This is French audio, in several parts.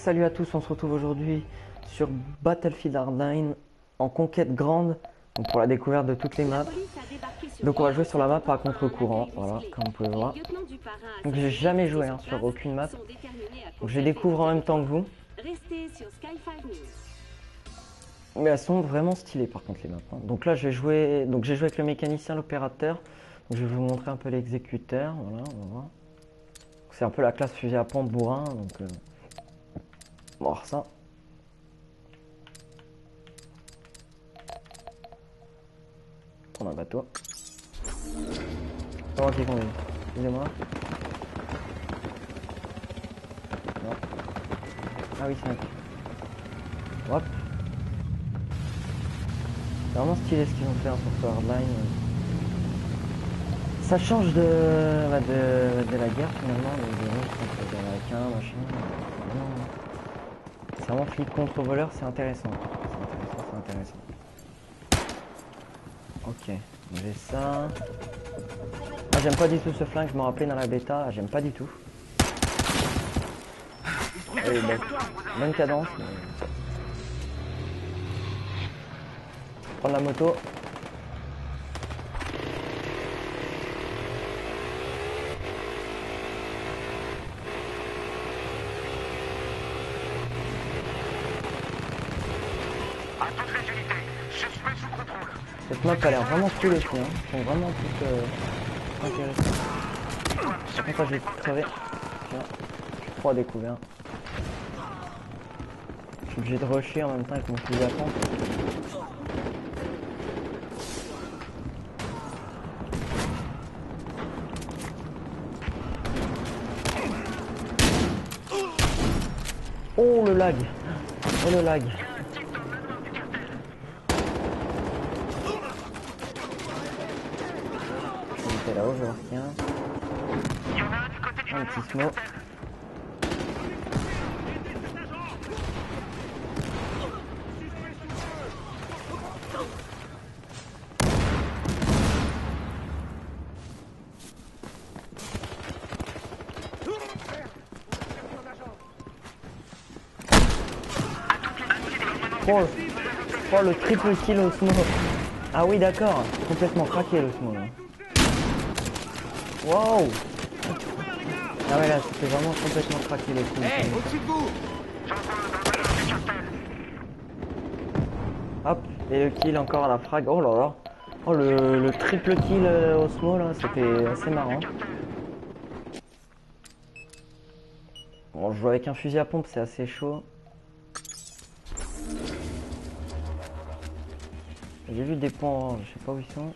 Salut à tous, on se retrouve aujourd'hui sur Battlefield Hardline en conquête grande, donc pour la découverte de toutes les maps. Donc on va jouer sur la map à contre-courant, voilà, comme vous pouvez voir. Donc j'ai jamais joué sur aucune map, donc je découvre en même temps que vous. Mais elles sont vraiment stylées par contre les maps. Donc là j'ai joué avec le mécanicien, l'opérateur. Donc je vais vous montrer un peu l'exécuteur, voilà, on va voir. C'est un peu la classe fusil à pompe bourrin, donc on va voir ça. Prendre un bateau. C'est moi qui conduis. Excusez-moi. Non. Ah oui, c'est un. Hop. C'est vraiment stylé ce qu'ils ont fait sur ce Hardline. Ça change de la guerre finalement, des américains, machin. C'est vraiment flic contre voleur, c'est intéressant. C'est intéressant. Ok, j'ai ça. Ah, j'aime pas du tout ce flingue, je me rappelais dans la bêta, j'aime pas du tout. Et bonne cadence. Mais... prendre la moto. Cette map a l'air vraiment cool aussi, hein. Ils sont vraiment toutes intéressantes. Par contre, je vais crever. Tiens, je suis trop à découvert. Je suis obligé de rusher en même temps avec mon fusil à pompe. Oh le lag! Oh le lag! Là-haut, je vais voir ce qu'il y a. Un petit smoke. Oh le triple kill au smoke. Ah oui d'accord, complètement craqué le smoke. Wow! Ah ouais là c'était vraiment complètement craqué le coup. Hey, au-dessus de vous! Hop, et le kill encore à la frag. Oh là là! Oh le triple kill au small là, c'était assez marrant. Bon, je joue avec un fusil à pompe, c'est assez chaud. J'ai vu des points, je sais pas où ils sont.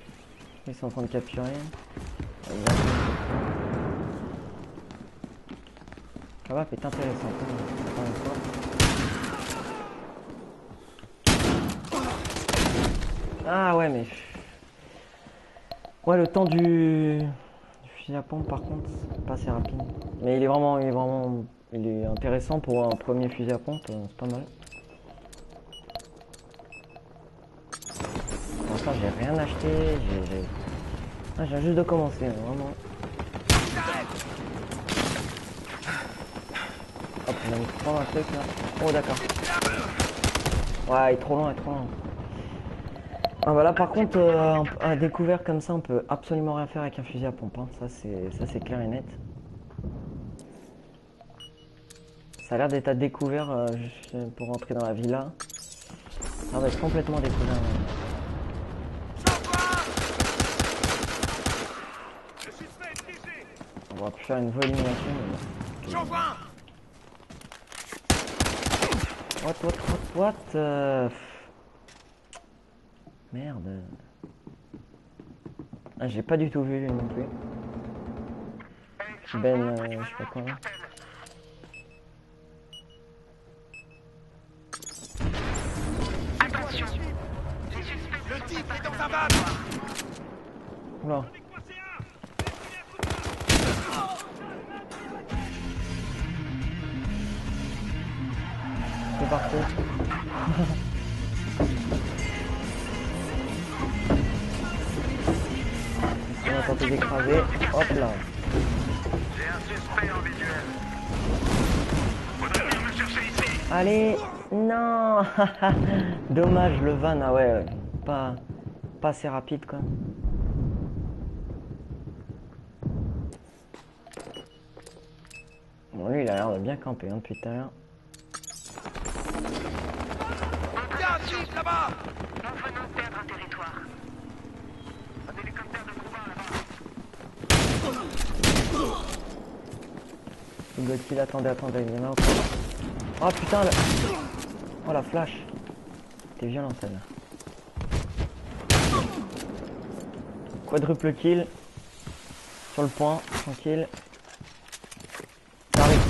Ils sont en train de capturer. La map est intéressante. Ah ouais mais... ouais le temps du fusil à pompe par contre c'est pas assez rapide. Mais il est intéressant pour un premier fusil à pompe, c'est pas mal. Pour l'instant j'ai rien acheté, je viens juste de commencer, vraiment. Hop, on a mis prendre un truc là. Oh d'accord. Ouais, il est trop loin, Ah bah là par contre, à découvert comme ça, on peut absolument rien faire avec un fusil à pompe. Hein. Ça c'est clair et net. Ça a l'air d'être à découvert pour rentrer dans la villa. Ça va être complètement découvert. On va plus faire une vraie élimination. Mais... What merde. Ah, j'ai pas du tout vu lui non plus. Ben, je sais pas quoi. Attention! Le type est dans un van! Oula. C'est parti. On va tenter d'écraser. Hop là. J'ai un suspect en visuel. Faudrait bien me chercher ici. Allez, non. Dommage le van, ah ouais, pas assez rapide quoi. Bon lui il a l'air de bien camper hein, depuis tout à l'heure. Tiens, type là-bas. Nous venons de perdre un territoire. Un hélicoptère de combat là-bas. Gotti, attendez, il y en a encore. Oh putain, oh la flash. T'es violent celle-là. Quadruple kill. Sur le point, tranquille. Ça arrive.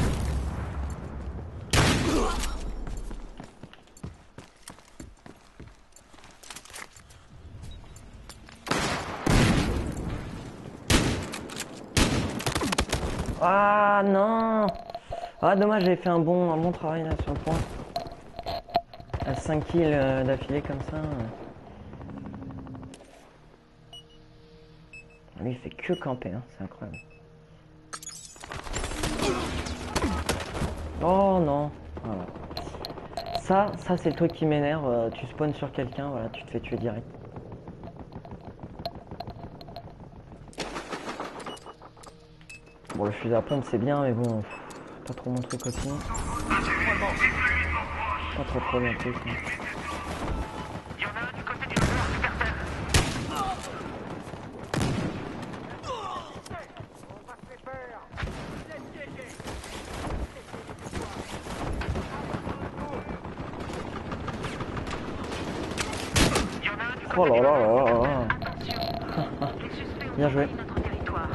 Ah non. Ah dommage, j'avais fait un bon travail là sur le point. À 5 kills d'affilée comme ça. Lui il fait que camper, hein, c'est incroyable. Oh non. Voilà. Ça c'est le truc qui m'énerve. Tu spawns sur quelqu'un, voilà, tu te fais tuer direct. Bon, le fusil à pompe c'est bien, mais bon, pas trop mon truc aussi. Pas trop mon truc. Hein. Il y en a un du côté du mur du cartel. Il y en a un du côté Oh là du là mur. là là là. Attention. Les suspects ont Bien joué. envahi notre territoire.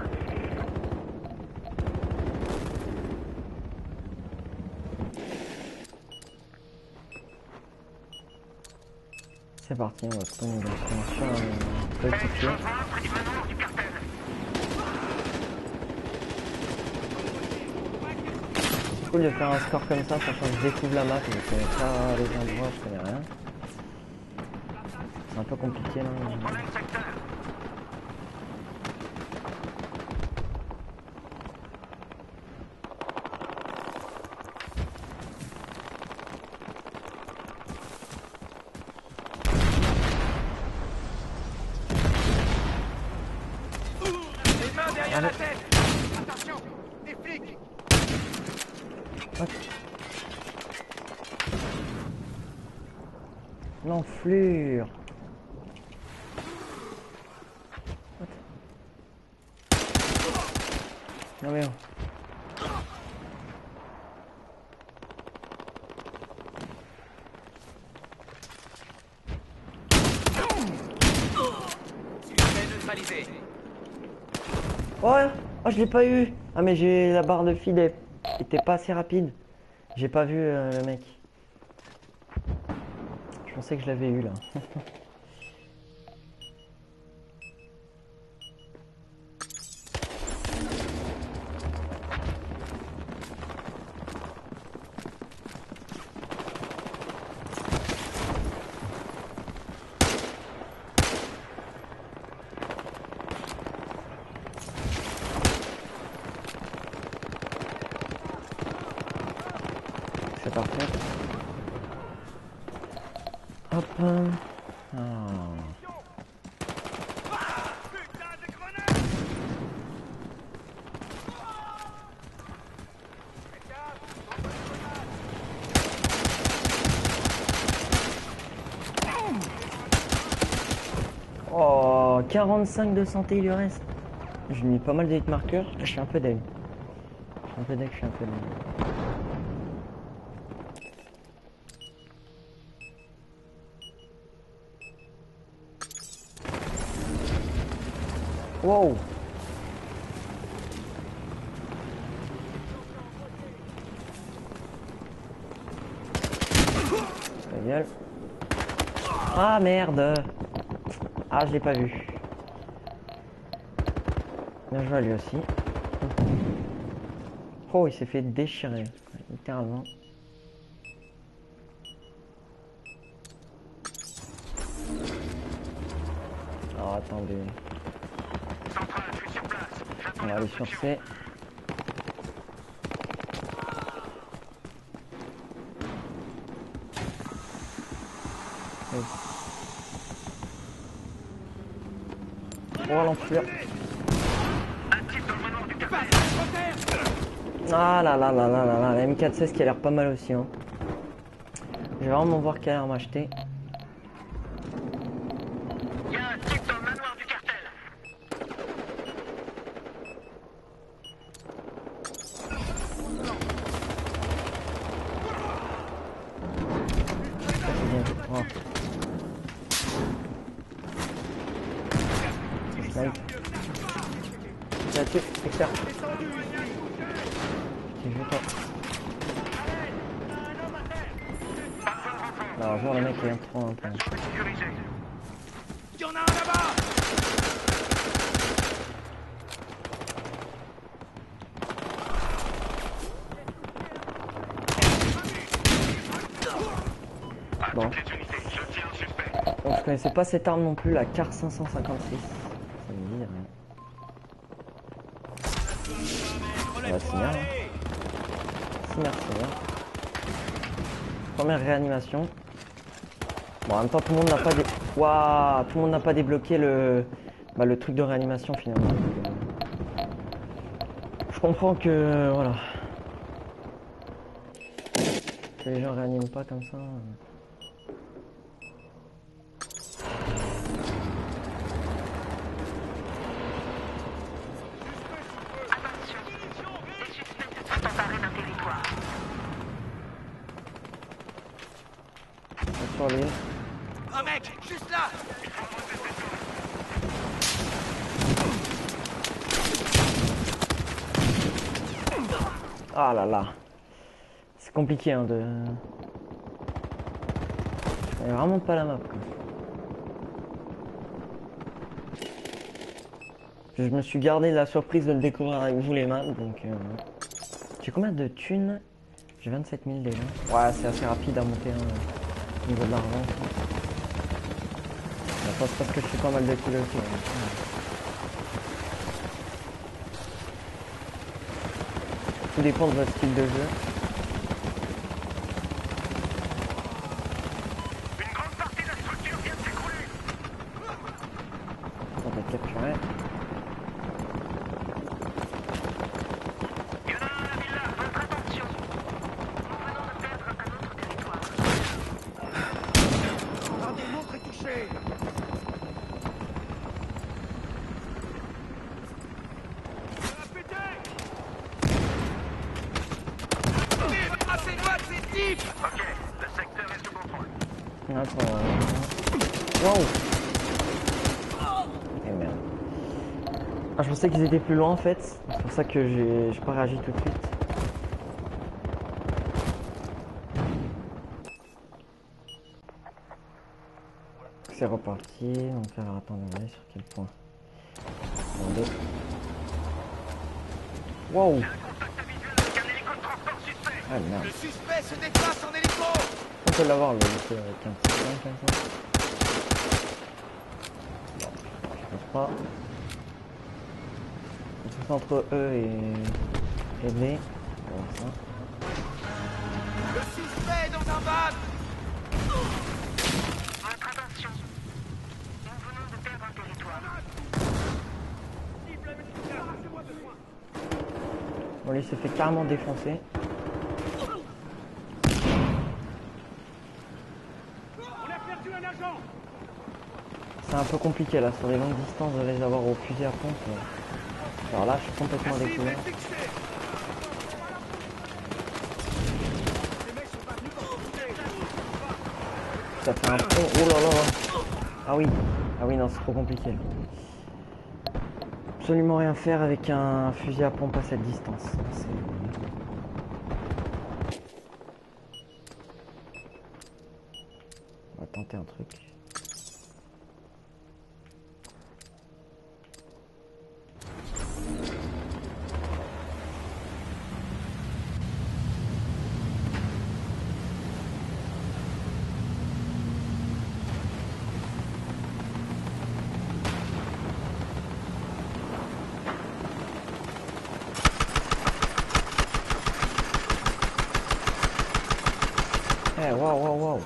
C'est parti, on va spawn une sur un petit pied. Rejoins près du manoir du cartel. C'est cool de faire un score comme ça, sachant que je découvre la map, je connais pas les endroits, je connais rien. C'est un peu compliqué là. Contrôlez le secteur. Les mains derrière la tête. Attention, des flics. L'enflure. Non mais oh. Suspect neutralisé. Oh, oh je l'ai pas eu. Ah mais j'ai la barre de feed était pas assez rapide. J'ai pas vu le mec. Je pensais que je l'avais eu là. C'est parfait. Hop. Ah. Putain de grenade. Oh, 45 de santé il lui reste. J'ai mis pas mal de hit marqueurs. Je suis un peu deg. Je suis un peu deg. Wow. Ta gueule. Ah merde. Ah je l'ai pas vu. Bien joué à lui aussi. Oh il s'est fait déchirer. Littéralement. Alors attendez. Centrale, je suis sur place. J'attends On va les aller sur instructions. C. l'enflure. Un type dans le manoir du cartel. Ah là là là là là là, la M416 qui a l'air pas mal aussi. Hein. Je vais vraiment voir quelle arme acheter. Il y a un type dans le manoir du cartel. Ça, c'est bien. Oh. Snipe. Là-dessus, expert. Ok, je vais pas. Malheureusement, le mec est un trop un peu. Sécurisé. Il y en a un là-bas. Bon. Toutes les unités, je tiens un suspect. Donc, je connaissais pas cette arme non plus, la CAR 556. Ça me dit rien. Bah, c'est bien. Hein. C'est merci. Première réanimation. Bon, en même temps, tout le monde n'a pas Waouh, tout le monde n'a pas débloqué le truc de réanimation finalement. Donc, je comprends que voilà. Que les gens réaniment pas comme ça. Attention, les suspects sont emparés d'un territoire. Sur l'île. Un mec, juste là. Ah là là. C'est compliqué hein, de. Elle est vraiment pas la map quoi. Je me suis gardé la surprise de le découvrir avec vous les maps donc. J'ai combien de thunes? J'ai 27 000 déjà. Ouais, c'est assez rapide à monter hein, au niveau de l'argent. C'est parce que je fais pas mal de kills aussi. Hein. Tout dépend de votre style de jeu. Une grande partie de la structure vient de s'écrouler. On va capturer. Il y en a un à la villa, votre attention. Nous venons de perdre un autre territoire. Un des nôtres est touché. Ça va péter. Ah, c'est pas de ces types. Ok, le secteur est sous contrôle. Attends. Wow. Et merde. Ah, je pensais qu'ils étaient plus loin en fait. C'est pour ça que j'ai pas réagi tout de suite. C'est reparti. Donc alors attendez, on va aller sur quel point? Attendez. Wow. Un contact visuel avec un hélico de transport suspect. Ah merde. Le suspect se déplace en hélico. On peut l'avoir le lycée avec un petit point comme ça. Bon, je pense pas. C'est entre E et D. On va voir ça. Le suspect est dans un van. Votre attention. Nous venons de perdre un territoire. Bon, lui s'est fait carrément défoncer. On a perdu un agent. C'est un peu compliqué là, sur les longues distances, de les avoir au fusil à pompe. Alors là, je suis complètement découvert. Ça fait un peu... Oh là là. Ah oui. Ah oui, non, c'est trop compliqué là. Absolument rien faire avec un fusil à pompe à cette distance. On va tenter un truc. Eh, waouh, waouh, waouh.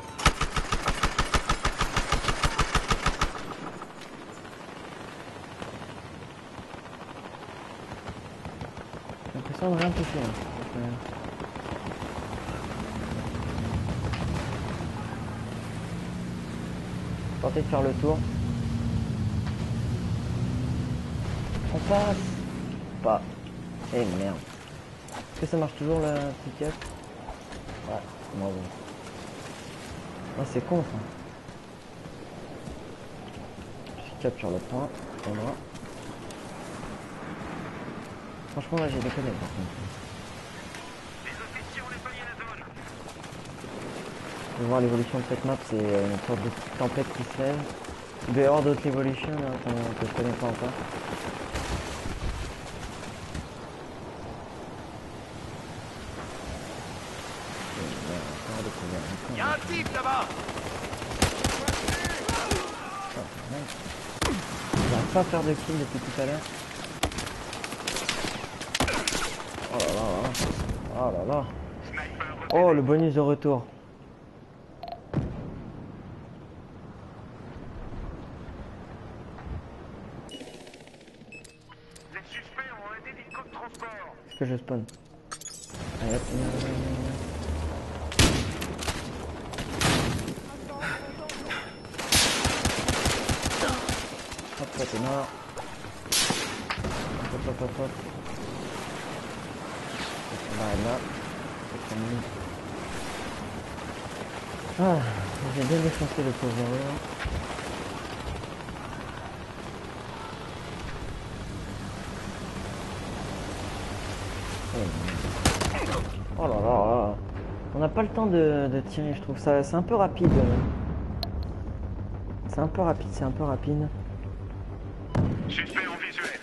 J'ai l'impression de rien toucher. Hein. Tenter de faire le tour. On passe. Pas. Eh merde. Est-ce que ça marche toujours la pick-up? Ouais, moi bon. Ah, c'est con ça. Pick-up sur le point. Voilà. Franchement là j'ai déconné par contre. Les officiers ont nettoyé la zone. Vous pouvez voir l'évolution de cette map, c'est une sorte de tempête qui se lève. Il doit y avoir d'autres évolutions hein, que je connais pas encore. Il y a un type là-bas. J'arrive pas à faire de kill depuis tout à l'heure. Oh là là là. Oh là là. Oh le bonus de retour. Les suspects ont un hélico de transport. Est-ce que je spawn? Allez hop. Hop, toi t'es mort. Hop, hop, hop, hop. On va là. Ah, j'ai bien défoncé le pauvre. Oh là là. On n'a pas le temps de tirer, je trouve ça. C'est un peu rapide. C'est un peu rapide. Suspect en visuel.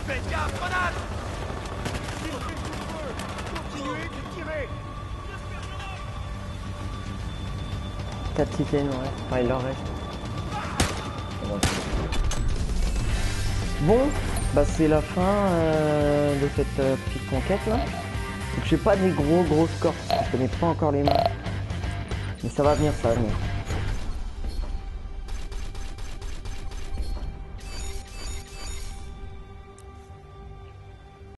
Faites gaffe, grenade. Continuez de tirer. 4 titans, ouais. Enfin, il leur reste. Bon, bah c'est la fin de cette petite conquête là. Donc j'ai pas des gros scores parce que je connais pas encore les maps. Mais ça va venir, ça va venir.